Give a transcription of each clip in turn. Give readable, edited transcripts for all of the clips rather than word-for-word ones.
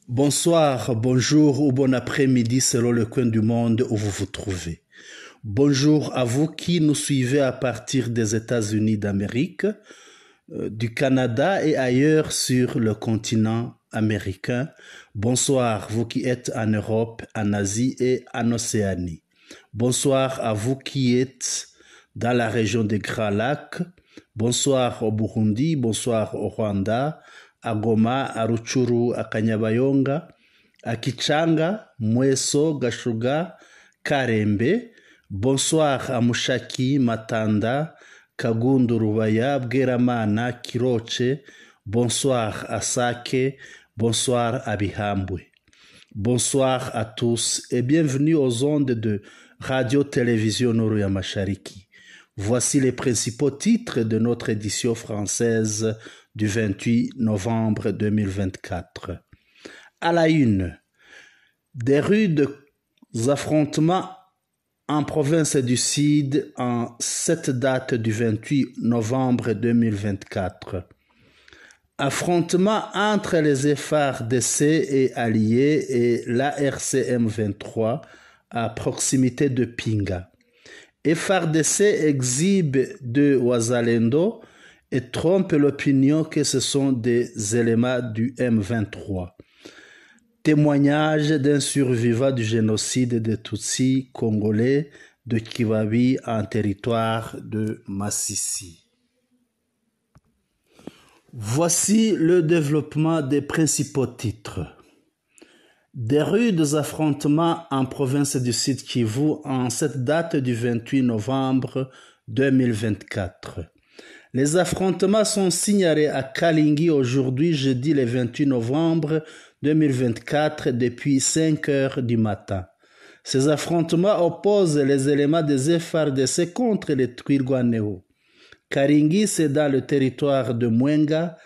Bonsoir, bonjour ou bon après-midi selon le coin du monde où vous vous trouvez. Bonjour à vous qui nous suivez à partir des États-Unis d'Amérique, du Canada et ailleurs sur le continent américain. Bonsoir vous qui êtes en Europe, en Asie et en Océanie. Bonsoir à vous qui êtes dans la région des Grands Lacs. Bonsoir au Burundi, bonsoir au Rwanda, à Goma, à Rutshuru, à Kanyabayonga, à Kichanga, Mweso, Gashuga, Karembe. Bonsoir à Mushaki, Matanda, Kagundu, Rubaya, Bweramana, Kiroche. Bonsoir à Sake, bonsoir à Bihambwe. Bonsoir à tous et bienvenue aux ondes de Radio-Télévision Noruya Mashariki. Voici les principaux titres de notre édition française du 28 novembre 2024. À la une, des rudes affrontements en province du Sud en cette date du 28 novembre 2024. Affrontements entre les FARDC et alliés et l'ARC M23 à proximité de Pinga. FARDC exhibe de Wazalendo et trompe l'opinion que ce sont des éléments du M23. Témoignage d'un survivant du génocide des Tutsis congolais de Kivabi en territoire de Massissi. Voici le développement des principaux titres. Des rudes affrontements en province du Sud Kivu en cette date du 28 novembre 2024. Les affrontements sont signalés à Kalingi aujourd'hui, jeudi le 28 novembre 2024, depuis 5 heures du matin. Ces affrontements opposent les éléments des FARDC contre les Twirwaneho. Kalingi, c'est dans le territoire de Mwenga,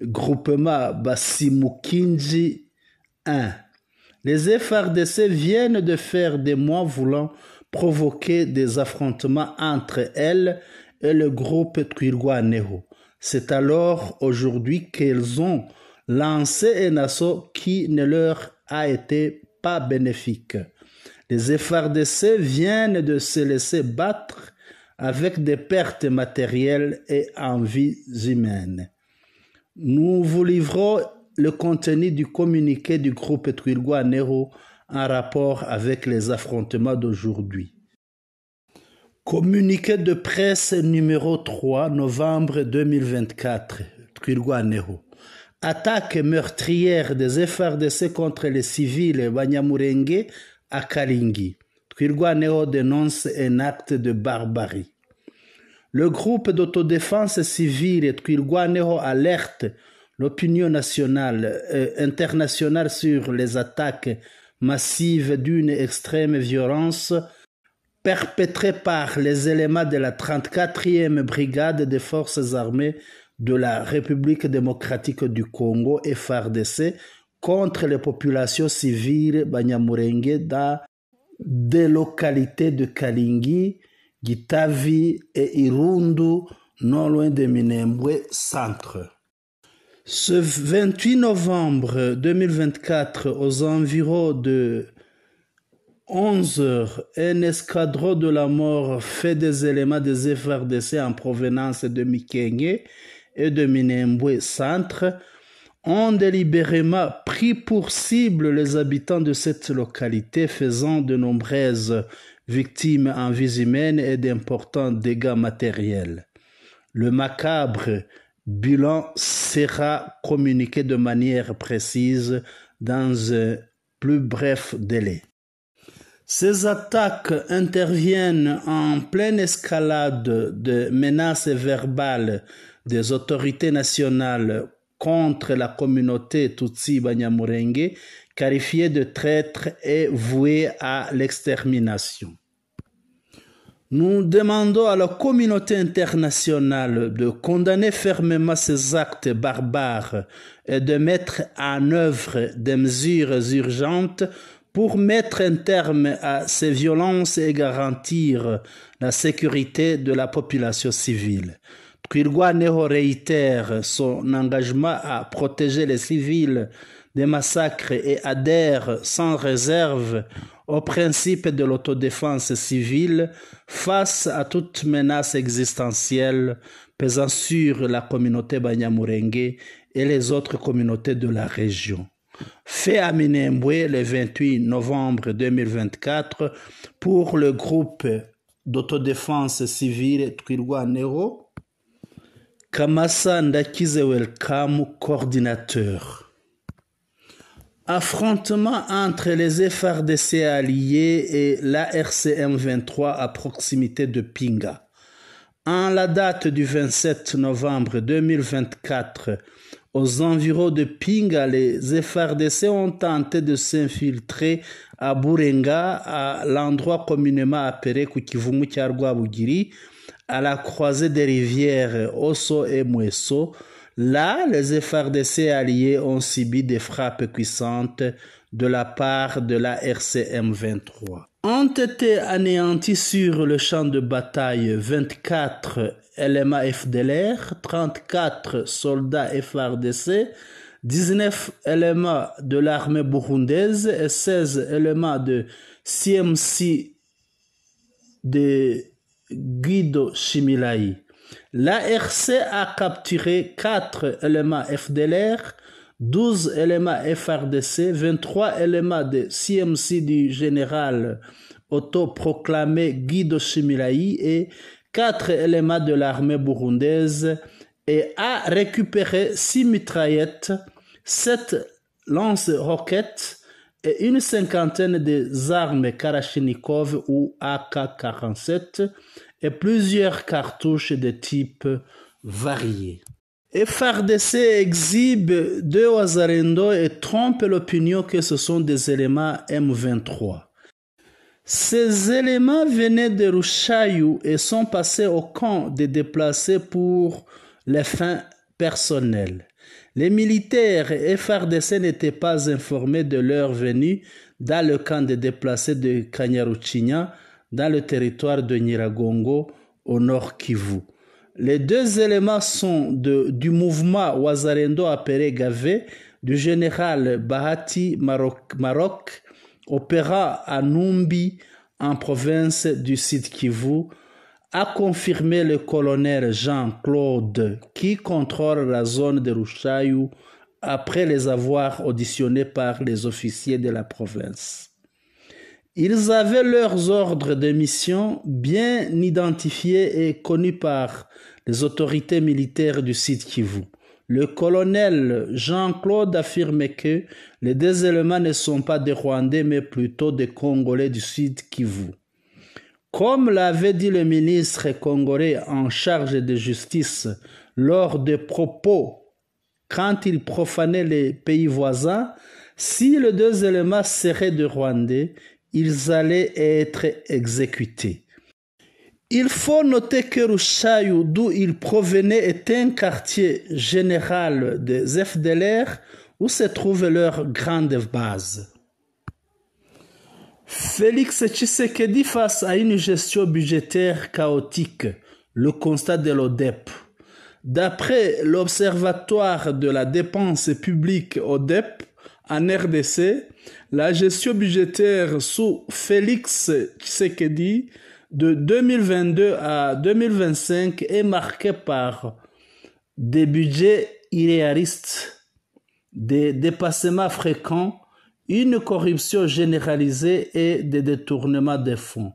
groupement Basimukinji 1. Les FARDC viennent de faire des mois voulant provoquer des affrontements entre elles et le groupe Twirwaneho. C'est alors aujourd'hui qu'elles ont lancé un assaut qui ne leur a été pas bénéfique. Les FARDC viennent de se laisser battre avec des pertes matérielles et en vies humaines. Nous vous livrons le contenu du communiqué du groupe Twirwaneho en rapport avec les affrontements d'aujourd'hui. Communiqué de presse numéro 3 novembre 2024, Twirwaneho. Attaque meurtrière des FARDC contre les civils Banyamulenge à Kalingi. Twirwaneho dénonce un acte de barbarie. Le groupe d'autodéfense civile Twirwaneho alerte l'opinion nationale et internationale sur les attaques massives d'une extrême violence perpétrées par les éléments de la 34e brigade des forces armées de la République démocratique du Congo FARDC contre les populations civiles Banyamulenge dans des localités de Kalingi, Gitavi et Irundu, non loin de Minembwe Centre. Ce 28 novembre 2024, aux environs de 11 heures, un escadron de la mort fait des éléments des FARDC en provenance de Mikenge et de Minembwe Centre ont délibérément pris pour cible les habitants de cette localité, faisant de nombreuses victimes en vies humaines et d'importants dégâts matériels. Le macabre bilan sera communiqué de manière précise dans un plus bref délai. Ces attaques interviennent en pleine escalade de menaces verbales des autorités nationales contre la communauté Tutsi Banyamulenge, qualifiée de traître et vouée à l'extermination. Nous demandons à la communauté internationale de condamner fermement ces actes barbares et de mettre en œuvre des mesures urgentes pour mettre un terme à ces violences et garantir la sécurité de la population civile. Twirwaneho réitère son engagement à protéger les civils des massacres et adhère sans réserve au principe de l'autodéfense civile face à toute menace existentielle pesant sur la communauté Banyamulenge et les autres communautés de la région. Fait à Minembwe le 28 novembre 2024 pour le groupe d'autodéfense civile Twirwaneho. Kamasa Ndakize Welcome, coordinateur. Affrontement entre les FARDC alliés et l'ARCM 23 à proximité de Pinga. En la date du 27 novembre 2024, aux environs de Pinga, les FARDC ont tenté de s'infiltrer à Burenga, à l'endroit communément appelé Kukivumu Rwabugiri, à la croisée des rivières Osso et Mweso. Là, les FARDC alliés ont subi des frappes puissantes de la part de la RCM 23. Ont été anéantis sur le champ de bataille 24 éléments FDLR, 34 soldats FARDC, 19 éléments de l'armée burundaise et 16 éléments de CMC de Guido Chimilayi. L'ARC a capturé 4 éléments FDLR, 12 éléments FARDC, 23 éléments de CMC du général autoproclamé Guido Chimilayi et 4 éléments de l'armée burundaise et a récupéré 6 mitraillettes, 7 lance-roquettes et une cinquantaine des armes Kalachnikov ou AK-47 et plusieurs cartouches de type variés. FARDC exhibe 2 Wazalendo et trompe l'opinion que ce sont des éléments M23. Ces éléments venaient de Rushayou et sont passés au camp des déplacés pour les fins personnelles. Les militaires et FARDC n'étaient pas informés de leur venue dans le camp des déplacés de Kanyaruchinya, dans le territoire de Nyiragongo, au nord Kivu. Les 2 éléments sont du mouvement Wazalendo appelé Gavé, du général Bahati Maroc, opérant à Numbi, en province du Sud Kivu, a confirmé le colonel Jean-Claude qui contrôle la zone de Rushayou après les avoir auditionnés par les officiers de la province. Ils avaient leurs ordres de mission bien identifiés et connus par les autorités militaires du Sud Kivu. Le colonel Jean-Claude affirme que les 2 éléments ne sont pas des Rwandais mais plutôt des Congolais du Sud Kivu. Comme l'avait dit le ministre congolais en charge de justice lors de propos quand il profanait les pays voisins, si les 2 éléments seraient des Rwandais, ils allaient être exécutés. Il faut noter que Rushayou, d'où il provenait, est un quartier général des FDLR où se trouve leur grande base. Félix Tshisekedi face à une gestion budgétaire chaotique, le constat de l'ODEP. D'après l'Observatoire de la dépense publique ODEP en RDC, la gestion budgétaire sous Félix Tshisekedi de 2022 à 2025 est marquée par des budgets irréalistes, des dépassements fréquents, une corruption généralisée et des détournements de fonds.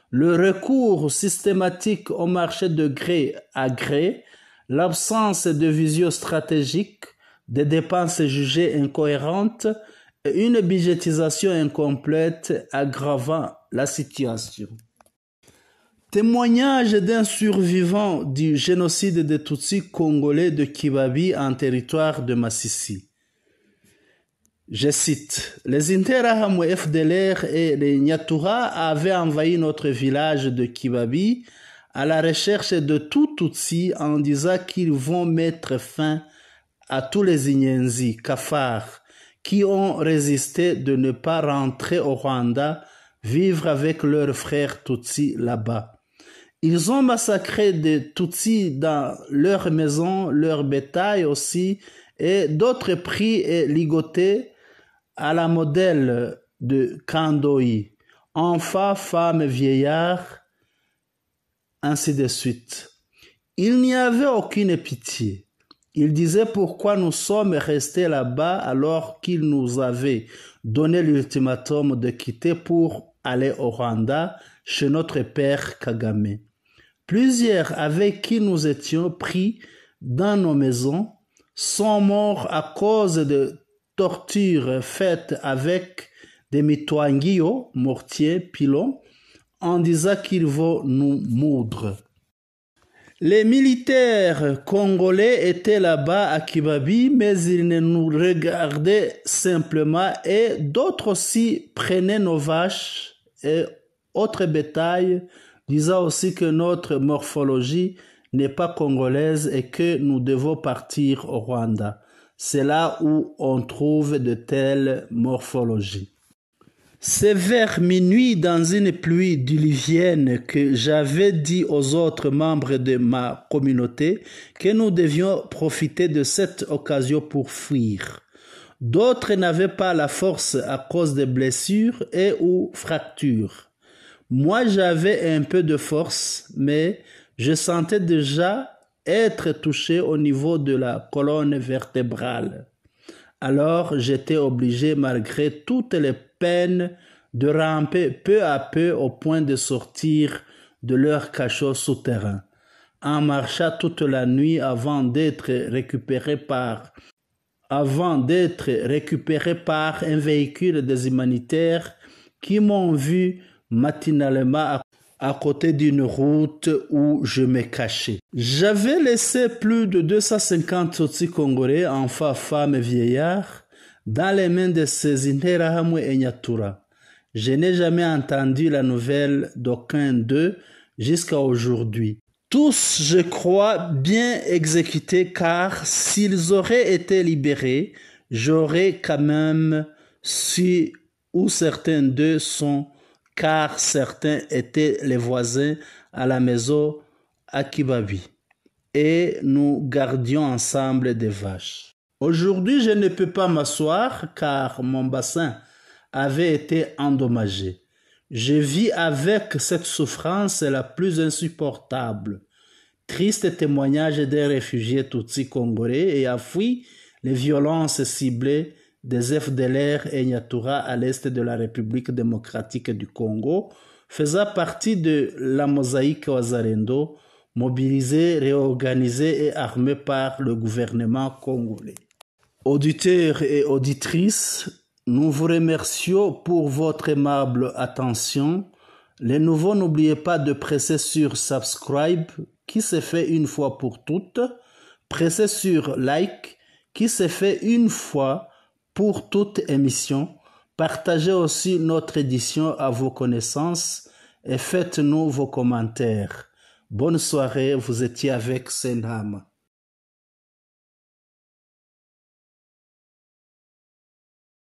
Le recours systématique au marché de gré à gré, l'absence de vision stratégique, des dépenses jugées incohérentes et une budgétisation incomplète aggravant la situation. Témoignage d'un survivant du génocide des Tutsis congolais de Kibabi en territoire de Massissi. Je cite, « Les Interahamwe FDLR et les Nyatura avaient envahi notre village de Kibabi à la recherche de tout Tutsi en disant qu'ils vont mettre fin à tous les Inyenzi, Kafar, qui ont résisté de ne pas rentrer au Rwanda, vivre avec leurs frères Tutsi là-bas. Ils ont massacré des Tutsis dans leurs maisons, leur bétail aussi, et d'autres pris et ligotés à la modèle de Kandoï. Enfants, femmes, vieillards, ainsi de suite. Il n'y avait aucune pitié. Il disait pourquoi nous sommes restés là-bas alors qu'il nous avait donné l'ultimatum de quitter pour aller au Rwanda chez notre père Kagame. Plusieurs avec qui nous étions pris dans nos maisons sont morts à cause de tortures faites avec des mitwanguillos, mortiers, pilons, en disant qu'ils vont nous moudre. Les militaires congolais étaient là-bas à Kibabi, mais ils nous regardaient simplement et d'autres aussi prenaient nos vaches et autres bétail, disant aussi que notre morphologie n'est pas congolaise et que nous devons partir au Rwanda. C'est là où on trouve de telles morphologies. C'est vers minuit dans une pluie diluvienne que j'avais dit aux autres membres de ma communauté que nous devions profiter de cette occasion pour fuir. D'autres n'avaient pas la force à cause des blessures et ou fractures. Moi j'avais un peu de force, mais je sentais déjà être touché au niveau de la colonne vertébrale. Alors j'étais obligé, malgré toutes les peines, de ramper peu à peu au point de sortir de leur cachot souterrain, en marchant toute la nuit avant d'être récupéré par un véhicule des humanitaires qui m'ont vu matinalement à côté d'une route où je me cachais. J'avais laissé plus de 250 Tutsis congolais, enfants, femmes et vieillards, dans les mains de ces Interahamwe et Nyatura. Je n'ai jamais entendu la nouvelle d'aucun d'eux jusqu'à aujourd'hui. Tous, je crois, bien exécutés, car s'ils auraient été libérés, j'aurais quand même su où certains d'eux sont, car certains étaient les voisins à la maison à Kibabi, et nous gardions ensemble des vaches. Aujourd'hui, je ne peux pas m'asseoir car mon bassin avait été endommagé. Je vis avec cette souffrance la plus insupportable. Triste témoignage des réfugiés Tutsis congolais et a fui les violences ciblées des FDLR et Nyatura à l'est de la République démocratique du Congo, faisant partie de la mosaïque Wazalendo, mobilisée, réorganisée et armée par le gouvernement congolais. Auditeurs et auditrices, nous vous remercions pour votre aimable attention. Les nouveaux, n'oubliez pas de presser sur subscribe qui se fait une fois pour toutes. Pressez sur like qui se fait une fois pour toute émission. Partagez aussi notre édition à vos connaissances et faites-nous vos commentaires. Bonne soirée, vous étiez avec Senhama.